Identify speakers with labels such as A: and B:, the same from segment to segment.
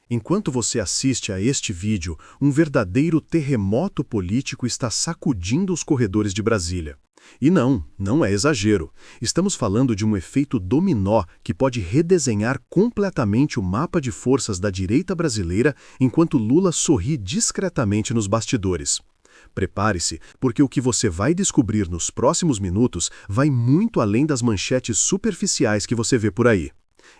A: Enquanto você assiste a este vídeo, um verdadeiro terremoto político está sacudindo os corredores de Brasília. E não é exagero. Estamos falando de um efeito dominó que pode redesenhar completamente o mapa de forças da direita brasileira enquanto Lula sorri discretamente nos bastidores. Prepare-se, porque o que você vai descobrir nos próximos minutos vai muito além das manchetes superficiais que você vê por aí.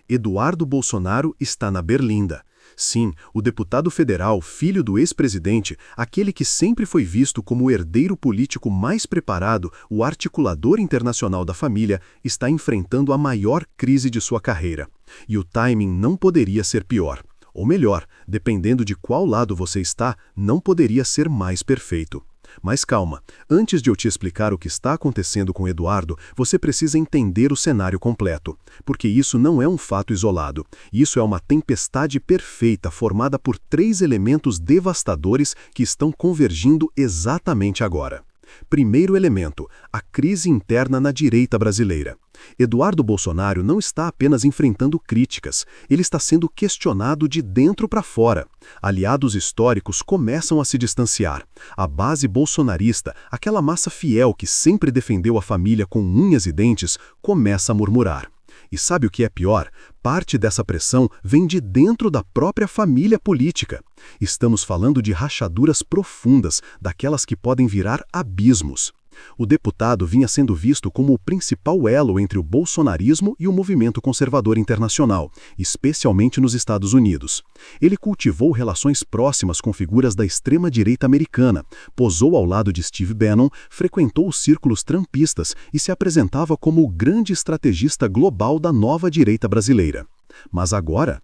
A: Eduardo Bolsonaro está na Berlinda. Sim, o deputado federal, filho do ex-presidente, aquele que sempre foi visto como o herdeiro político mais preparado, o articulador internacional da família, está enfrentando a maior crise de sua carreira. E o timing não poderia ser pior. Ou melhor, dependendo de qual lado você está, não poderia ser mais perfeito. Mas calma, antes de eu te explicar o que está acontecendo com Eduardo, você precisa entender o cenário completo, porque isso não é um fato isolado. Isso é uma tempestade perfeita formada por 3 elementos devastadores que estão convergindo exatamente agora. Primeiro elemento, a crise interna na direita brasileira. Eduardo Bolsonaro não está apenas enfrentando críticas, ele está sendo questionado de dentro para fora. Aliados históricos começam a se distanciar. A base bolsonarista, aquela massa fiel que sempre defendeu a família com unhas e dentes, começa a murmurar. E sabe o que é pior? Parte dessa pressão vem de dentro da própria família política. Estamos falando de rachaduras profundas, daquelas que podem virar abismos. O deputado vinha sendo visto como o principal elo entre o bolsonarismo e o movimento conservador internacional, especialmente nos Estados Unidos. Ele cultivou relações próximas com figuras da extrema-direita americana, posou ao lado de Steve Bannon, frequentou os círculos trumpistas e se apresentava como o grande estrategista global da nova direita brasileira. Mas agora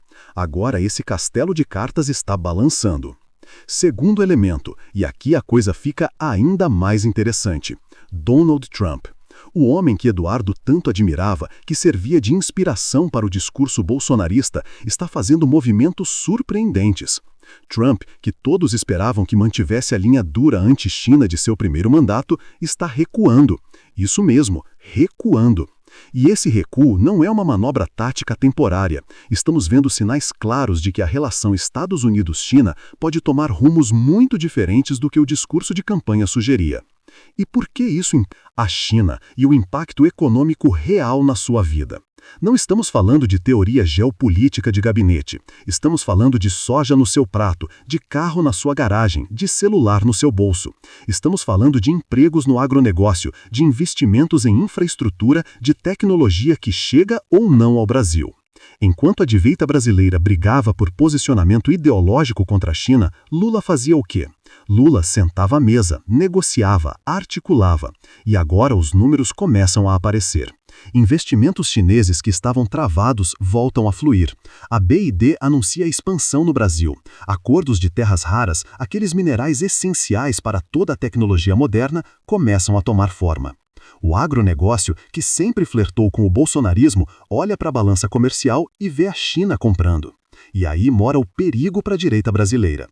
A: esse castelo de cartas está balançando. Segundo elemento, e aqui a coisa fica ainda mais interessante: Donald Trump. O homem que Eduardo tanto admirava, que servia de inspiração para o discurso bolsonarista, está fazendo movimentos surpreendentes. Trump, que todos esperavam que mantivesse a linha dura anti-China de seu primeiro mandato, está recuando. Isso mesmo, recuando. E esse recuo não é uma manobra tática temporária. Estamos vendo sinais claros de que a relação Estados Unidos-China pode tomar rumos muito diferentes do que o discurso de campanha sugeria. E por que isso? A China e o impacto econômico real na sua vida. Não estamos falando de teoria geopolítica de gabinete. Estamos falando de soja no seu prato, de carro na sua garagem, de celular no seu bolso. Estamos falando de empregos no agronegócio, de investimentos em infraestrutura, de tecnologia que chega ou não ao Brasil. Enquanto a direita brasileira brigava por posicionamento ideológico contra a China, Lula fazia o quê? Lula sentava à mesa, negociava, articulava. E agora os números começam a aparecer. Investimentos chineses que estavam travados voltam a fluir. A BID anuncia expansão no Brasil. Acordos de terras raras, aqueles minerais essenciais para toda a tecnologia moderna, começam a tomar forma. O agronegócio, que sempre flertou com o bolsonarismo, olha para a balança comercial e vê a China comprando. E aí mora o perigo para a direita brasileira.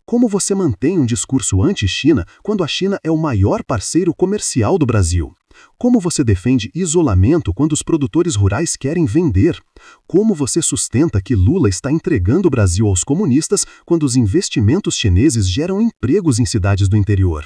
A: Como você mantém um discurso anti-China quando a China é o maior parceiro comercial do Brasil? Como você defende isolamento quando os produtores rurais querem vender? Como você sustenta que Lula está entregando o Brasil aos comunistas quando os investimentos chineses geram empregos em cidades do interior?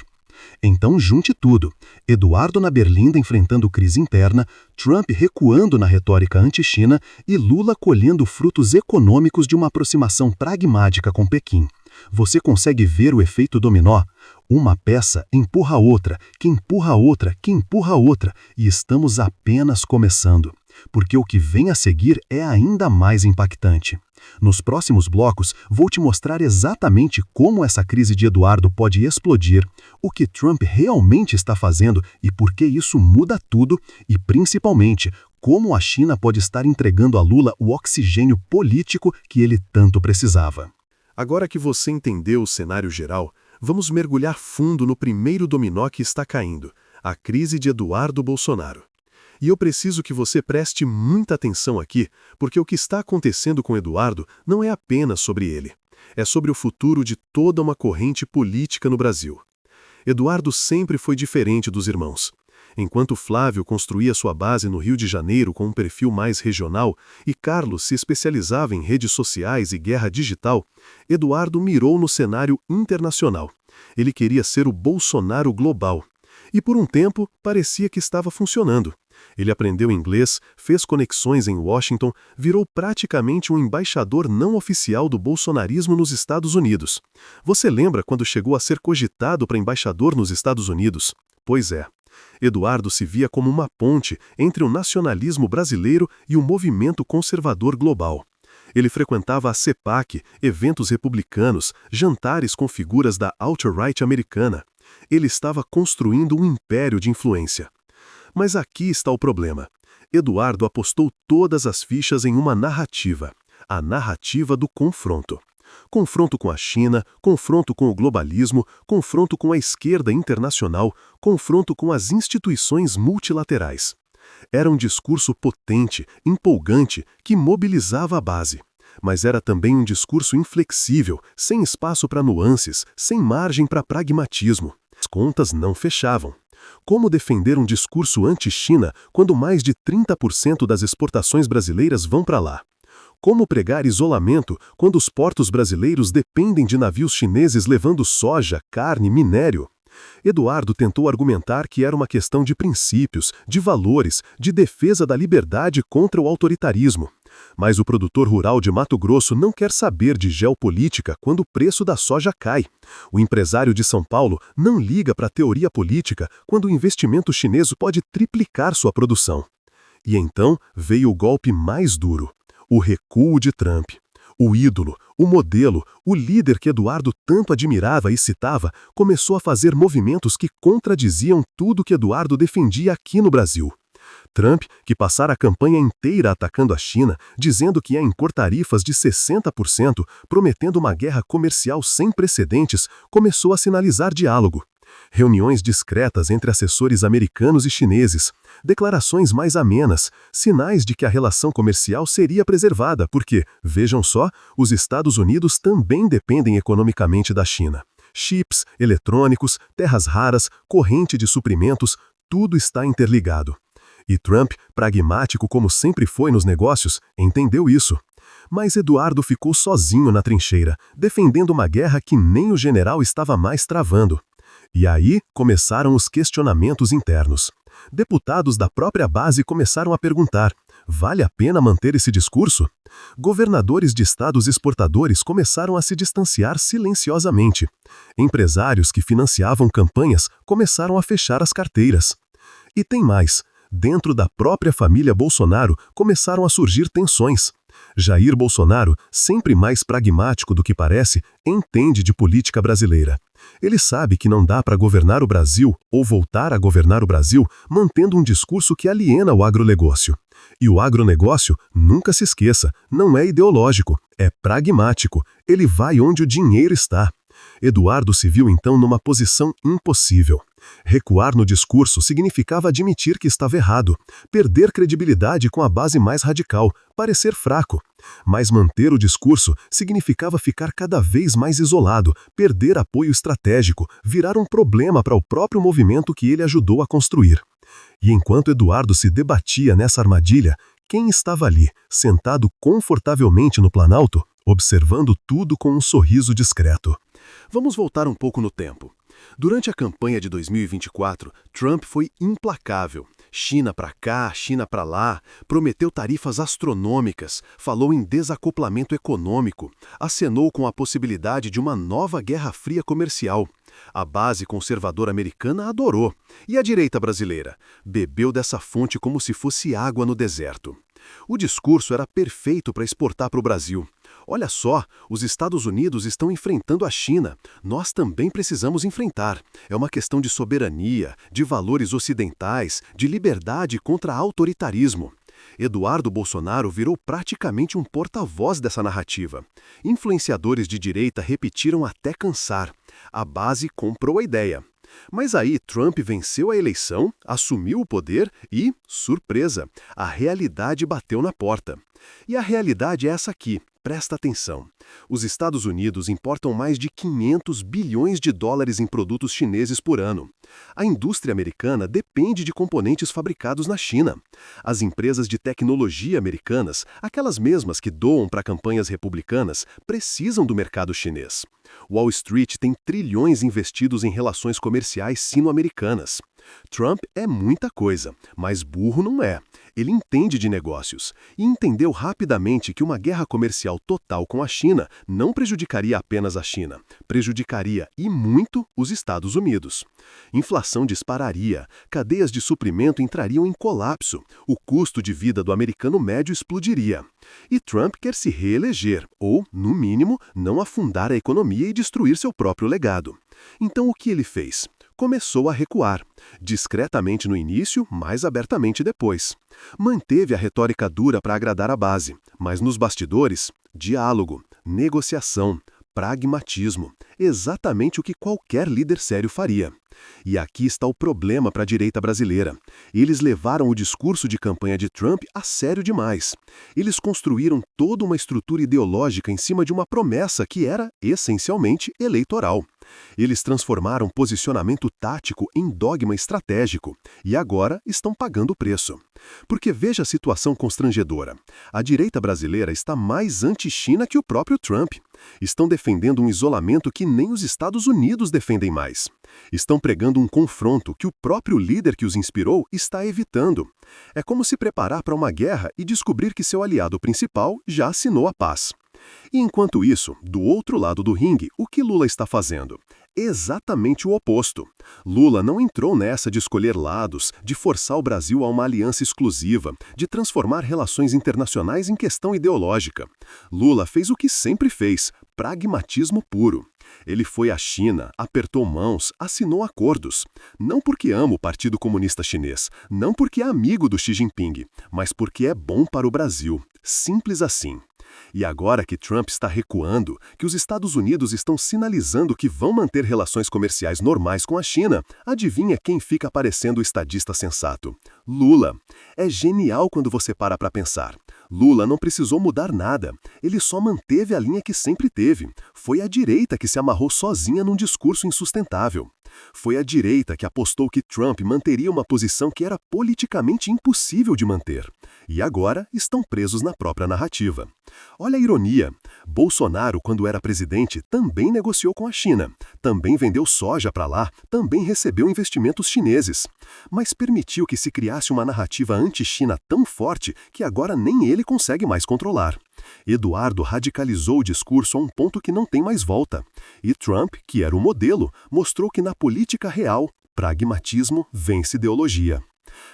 A: Então junte tudo: Eduardo na Berlinda enfrentando crise interna, Trump recuando na retórica anti-China e Lula colhendo frutos econômicos de uma aproximação pragmática com Pequim. Você consegue ver o efeito dominó? Uma peça empurra a outra, que empurra a outra, que empurra a outra, e estamos apenas começando. Porque o que vem a seguir é ainda mais impactante. Nos próximos blocos, vou te mostrar exatamente como essa crise de Eduardo pode explodir, o que Trump realmente está fazendo e por que isso muda tudo, e principalmente, como a China pode estar entregando a Lula o oxigênio político que ele tanto precisava. Agora que você entendeu o cenário geral, vamos mergulhar fundo no primeiro dominó que está caindo, a crise de Eduardo Bolsonaro. E eu preciso que você preste muita atenção aqui, porque o que está acontecendo com Eduardo não é apenas sobre ele. É sobre o futuro de toda uma corrente política no Brasil. Eduardo sempre foi diferente dos irmãos. Enquanto Flávio construía sua base no Rio de Janeiro com um perfil mais regional e Carlos se especializava em redes sociais e guerra digital, Eduardo mirou no cenário internacional. Ele queria ser o Bolsonaro global. E por um tempo parecia que estava funcionando. Ele aprendeu inglês, fez conexões em Washington, virou praticamente um embaixador não oficial do bolsonarismo nos Estados Unidos. Você lembra quando chegou a ser cogitado para embaixador nos Estados Unidos? Pois é. Eduardo se via como uma ponte entre o nacionalismo brasileiro e o movimento conservador global. Ele frequentava a CEPAC, eventos republicanos, jantares com figuras da alt-right americana. Ele estava construindo um império de influência. Mas aqui está o problema. Eduardo apostou todas as fichas em uma narrativa. A narrativa do confronto. Confronto com a China, confronto com o globalismo, confronto com a esquerda internacional, confronto com as instituições multilaterais. Era um discurso potente, empolgante, que mobilizava a base. Mas era também um discurso inflexível, sem espaço para nuances, sem margem para pragmatismo. As contas não fechavam. Como defender um discurso anti-China quando mais de 30% das exportações brasileiras vão para lá? Como pregar isolamento quando os portos brasileiros dependem de navios chineses levando soja, carne, minério? Eduardo tentou argumentar que era uma questão de princípios, de valores, de defesa da liberdade contra o autoritarismo. Mas o produtor rural de Mato Grosso não quer saber de geopolítica quando o preço da soja cai. O empresário de São Paulo não liga para a teoria política quando o investimento chinês pode triplicar sua produção. E então veio o golpe mais duro, o recuo de Trump. O ídolo, o modelo, o líder que Eduardo tanto admirava e citava, começou a fazer movimentos que contradiziam tudo que Eduardo defendia aqui no Brasil. Trump, que passara a campanha inteira atacando a China, dizendo que ia impor tarifas de 60%, prometendo uma guerra comercial sem precedentes, começou a sinalizar diálogo. Reuniões discretas entre assessores americanos e chineses, declarações mais amenas, sinais de que a relação comercial seria preservada, porque, vejam só, os Estados Unidos também dependem economicamente da China. Chips, eletrônicos, terras raras, corrente de suprimentos, tudo está interligado. E Trump, pragmático como sempre foi nos negócios, entendeu isso. Mas Eduardo ficou sozinho na trincheira, defendendo uma guerra que nem o general estava mais travando. E aí começaram os questionamentos internos. Deputados da própria base começaram a perguntar: vale a pena manter esse discurso? Governadores de estados exportadores começaram a se distanciar silenciosamente. Empresários que financiavam campanhas começaram a fechar as carteiras. E tem mais. Dentro da própria família Bolsonaro começaram a surgir tensões. Jair Bolsonaro, sempre mais pragmático do que parece, entende de política brasileira. Ele sabe que não dá para governar o Brasil, ou voltar a governar o Brasil, mantendo um discurso que aliena o agronegócio. E o agronegócio, nunca se esqueça, não é ideológico, é pragmático. Ele vai onde o dinheiro está. Eduardo se viu então numa posição impossível. Recuar no discurso significava admitir que estava errado, perder credibilidade com a base mais radical, parecer fraco. Mas manter o discurso significava ficar cada vez mais isolado, perder apoio estratégico, virar um problema para o próprio movimento que ele ajudou a construir. E enquanto Eduardo se debatia nessa armadilha, quem estava ali, sentado confortavelmente no Planalto, observando tudo com um sorriso discreto? Vamos voltar um pouco no tempo. Durante a campanha de 2024, Trump foi implacável. China para cá, China para lá, prometeu tarifas astronômicas, falou em desacoplamento econômico, acenou com a possibilidade de uma nova guerra fria comercial. A base conservadora americana adorou. E a direita brasileira? Bebeu dessa fonte como se fosse água no deserto. O discurso era perfeito para exportar para o Brasil. Olha só, os Estados Unidos estão enfrentando a China. Nós também precisamos enfrentar. É uma questão de soberania, de valores ocidentais, de liberdade contra autoritarismo. Eduardo Bolsonaro virou praticamente um porta-voz dessa narrativa. Influenciadores de direita repetiram até cansar. A base comprou a ideia. Mas aí Trump venceu a eleição, assumiu o poder e, surpresa, a realidade bateu na porta. E a realidade é essa aqui.
B: Presta atenção. Os Estados Unidos importam mais de 500 bilhões de dólares em produtos chineses por ano. A indústria americana depende de componentes fabricados na China. As empresas de tecnologia americanas, aquelas mesmas que doam para campanhas republicanas, precisam do mercado chinês. Wall Street tem trilhões investidos em relações comerciais sino-americanas. Trump é muita coisa, mas burro não é. Ele entende de negócios e entendeu rapidamente que uma guerra comercial total com a China não prejudicaria apenas a China, prejudicaria e muito os Estados Unidos. Inflação dispararia, cadeias de suprimento entrariam em colapso, o custo de vida do americano médio explodiria. E Trump quer se reeleger, ou, no mínimo, não afundar a economia e destruir seu próprio legado. Então o que ele fez? Começou a recuar, discretamente no início, mais abertamente depois. Manteve a retórica dura para agradar a base, mas nos bastidores, diálogo, negociação, pragmatismo, exatamente o que qualquer líder sério faria. E aqui está o problema para a direita brasileira. Eles levaram o discurso de campanha de Trump a sério demais. Eles construíram toda uma estrutura ideológica em cima de uma promessa que era, essencialmente, eleitoral. Eles transformaram posicionamento tático em dogma estratégico e agora estão pagando o preço. Porque veja a situação constrangedora. A direita brasileira está mais anti-China que o próprio Trump. Estão defendendo um isolamento que nem os Estados Unidos defendem mais. Estão pregando um confronto que o próprio líder que os inspirou está evitando. É como se preparar para uma guerra e descobrir que seu aliado principal já assinou a paz. E enquanto isso, do outro lado do ringue, o que Lula está fazendo? Exatamente o oposto. Lula não entrou nessa de escolher lados, de forçar o Brasil a uma aliança exclusiva, de transformar relações internacionais em questão ideológica. Lula fez o que sempre fez, pragmatismo puro. Ele foi à China, apertou mãos, assinou acordos. Não porque ama o Partido Comunista Chinês, não porque é amigo do Xi Jinping, mas porque é bom para o Brasil. Simples assim. E agora que Trump está recuando, que os Estados Unidos estão sinalizando que vão manter relações comerciais normais com a China, adivinha quem fica parecendo o estadista sensato? Lula. É genial quando você para pensar. Lula não precisou mudar nada. Ele só manteve a linha que sempre teve. Foi a direita que se amarrou sozinha num discurso insustentável. Foi a direita que apostou que Trump manteria uma posição que era politicamente impossível de manter. E agora estão presos na própria narrativa. Olha a ironia. Bolsonaro, quando era presidente, também negociou com a China, também vendeu soja para lá, também recebeu investimentos chineses. Mas permitiu que se criasse uma narrativa anti-China tão forte que agora nem ele consegue mais controlar. Eduardo radicalizou o discurso a um ponto que não tem mais volta. E Trump, que era o modelo, mostrou que na política real, pragmatismo vence ideologia.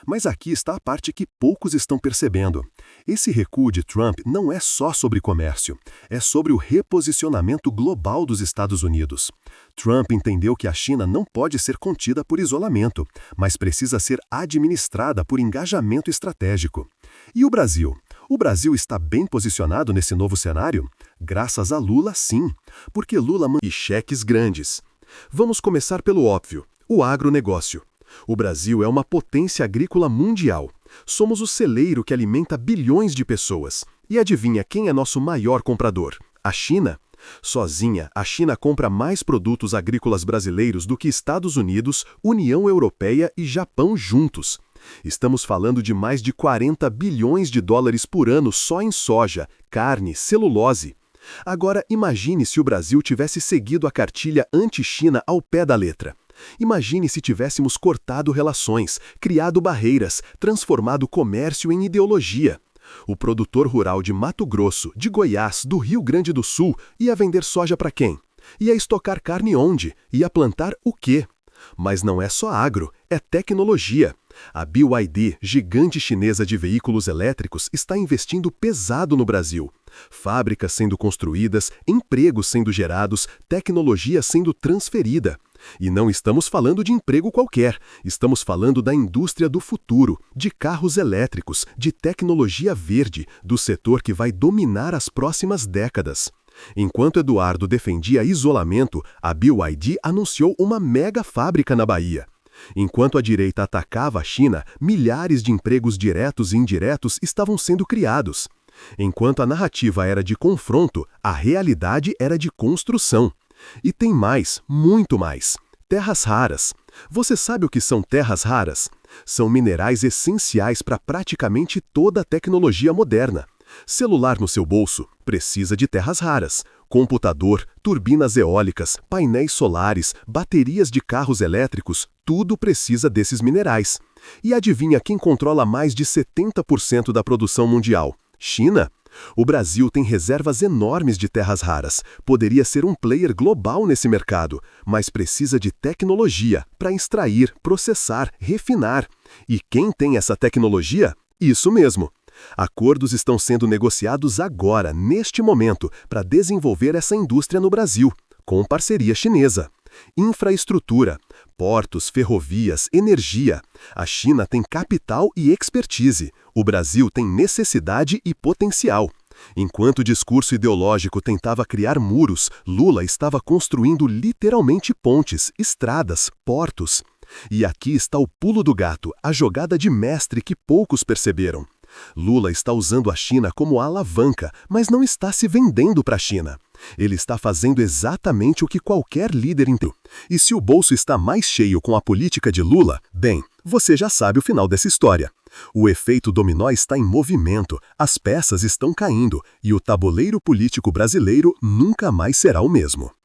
B: Mas aqui está a parte que poucos estão percebendo. Esse recuo de Trump não é só sobre comércio, é sobre o reposicionamento global dos Estados Unidos. Trump entendeu que a China não pode ser contida por isolamento, mas precisa ser administrada por engajamento estratégico. E o Brasil? O Brasil está bem posicionado nesse novo cenário? Graças a Lula, sim, porque Lula e cheques grandes. Vamos começar pelo óbvio, o agronegócio. O Brasil é uma potência agrícola mundial. Somos o celeiro que alimenta bilhões de pessoas. E adivinha quem é nosso maior comprador? A China? Sozinha, a China compra mais produtos agrícolas brasileiros do que Estados Unidos, União Europeia e Japão juntos. Estamos falando de mais de 40 bilhões de dólares por ano só em soja, carne, celulose. Agora imagine se o Brasil tivesse seguido a cartilha anti-China ao pé da letra. Imagine se tivéssemos cortado relações, criado barreiras, transformado o comércio em ideologia. O produtor rural de Mato Grosso, de Goiás, do Rio Grande do Sul, ia vender soja para quem? Ia estocar carne onde? Ia plantar o quê? Mas não é só agro, é tecnologia. A BYD, gigante chinesa de veículos elétricos, está investindo pesado no Brasil. Fábricas sendo construídas, empregos sendo gerados, tecnologia sendo transferida. E não estamos falando de emprego qualquer, estamos falando da indústria do futuro, de carros elétricos, de tecnologia verde, do setor que vai dominar as próximas décadas. Enquanto Eduardo defendia isolamento, a BYD anunciou uma mega fábrica na Bahia. Enquanto a direita atacava a China, milhares de empregos diretos e indiretos estavam sendo criados. Enquanto a narrativa era de confronto, a realidade era de construção. E tem mais, muito mais. Terras raras. Você sabe o que são terras raras? São minerais essenciais para praticamente toda a tecnologia moderna. Celular no seu bolso precisa de terras raras. Computador, turbinas eólicas, painéis solares, baterias de carros elétricos, tudo precisa desses minerais. E adivinha quem controla mais de 70% da produção mundial? China? O Brasil tem reservas enormes de terras raras. Poderia ser um player global nesse mercado, mas precisa de tecnologia para extrair, processar, refinar. E quem tem essa tecnologia? Isso mesmo. Acordos estão sendo negociados agora, neste momento, para desenvolver essa indústria no Brasil, com parceria chinesa. Infraestrutura, portos, ferrovias, energia. A China tem capital e expertise. O Brasil tem necessidade e potencial. Enquanto o discurso ideológico tentava criar muros, Lula estava construindo literalmente pontes, estradas, portos. E aqui está o pulo do gato, a jogada de mestre que poucos perceberam. Lula está usando a China como alavanca, mas não está se vendendo para a China. Ele está fazendo exatamente o que qualquer líder entende. E se o bolso está mais cheio com a política de Lula, bem, você já sabe o final dessa história. O efeito dominó está em movimento, as peças estão caindo e o tabuleiro político brasileiro nunca mais será o mesmo.